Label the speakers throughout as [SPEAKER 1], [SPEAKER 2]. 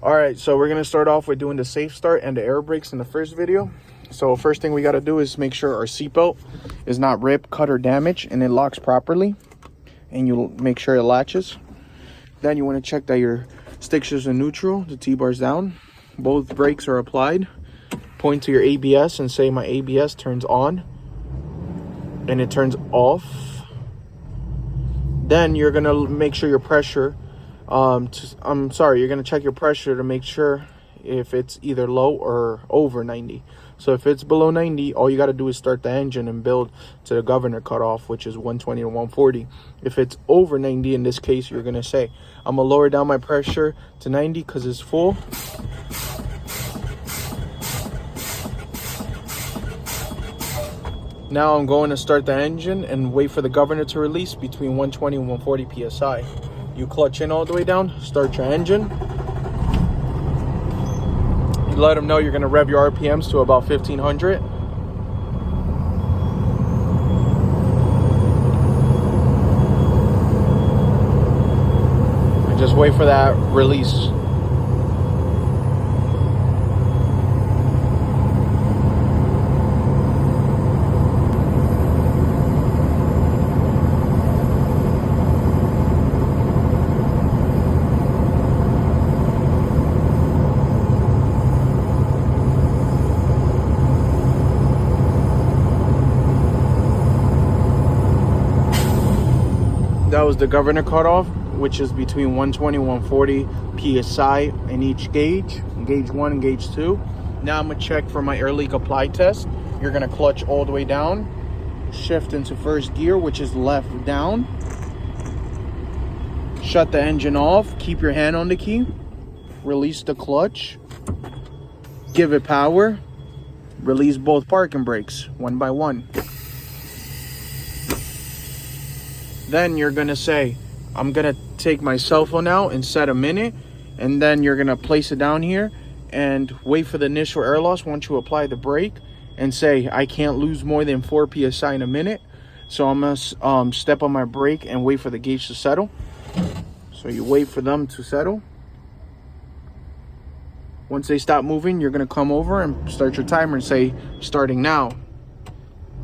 [SPEAKER 1] All right, so we're gonna start off with doing the safe start and the air brakes in the first video. So first thing we gotta do is make sure our seatbelt is not ripped, cut, or damaged, and it locks properly. And you'll make sure it latches. Then you wanna check that your stick shifts are neutral, the T-bar's down, both brakes are applied. Point to your ABS and say my ABS turns on and it turns off. Then you're gonna make sure your pressure, you're gonna check your pressure to make sure if it's either low or over 90. So if it's below 90, all you gotta do is start the engine and build to the governor cutoff, which is 120 to 140. If it's over 90, in this case, you're gonna say, I'm gonna lower down my pressure to 90 because it's full. Now I'm going to start the engine and wait for the governor to release between 120 and 140 PSI. You clutch in all the way down, start your engine. You let them know you're going to rev your RPMs to about 1500. And just wait for that release. That was the governor cutoff, which is between 120 and 140 PSI in each gauge, gauge 1 and gauge 2. Now I'm gonna check for my air leak apply test. You're gonna clutch all the way down, shift into first gear, which is left down. Shut the engine off, keep your hand on the key, release the clutch, give it power, release both parking brakes one by one. Then you're gonna say, I'm gonna take my cell phone out and set a minute, and then you're gonna place it down here and wait for the initial air loss once you apply the brake, and say, I can't lose more than 4 PSI in a minute. So I'm gonna step on my brake and wait for the gauge to settle. So you wait for them to settle. Once they stop moving, you're gonna come over and start your timer and say, starting now.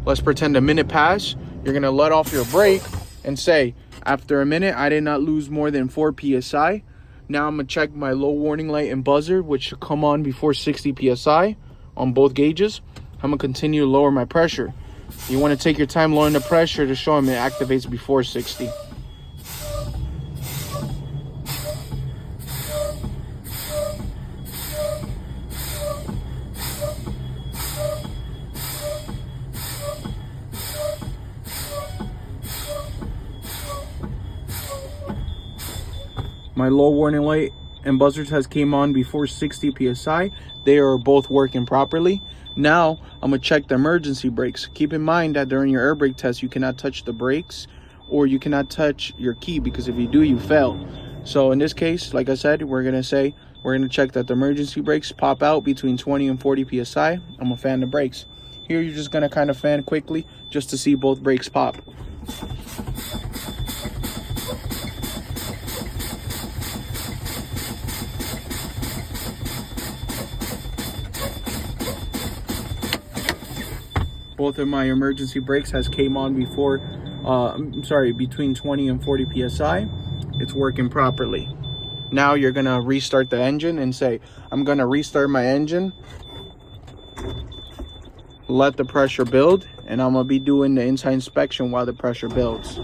[SPEAKER 1] Let's pretend a minute passed. You're gonna let off your brake and say, after a minute, I did not lose more than 4 PSI. Now I'm gonna check my low warning light and buzzer, which should come on before 60 PSI on both gauges. I'm gonna continue to lower my pressure. You wanna take your time lowering the pressure to show them it activates before 60. My low warning light and buzzer test came on before 60 PSI. They are both working properly. Now I'm gonna check the emergency brakes. Keep in mind that during your air brake test, you cannot touch the brakes or you cannot touch your key, because if you do, you fail. So in this case, like I said, we're gonna check that the emergency brakes pop out between 20 and 40 PSI. I'm gonna fan the brakes. Here, you're just gonna kind of fan quickly just to see both brakes pop. Both of my emergency brakes has came on before, between 20 and 40 PSI. It's working properly. Now you're gonna restart the engine and say, I'm gonna restart my engine, let the pressure build, and I'm gonna be doing the inside inspection while the pressure builds.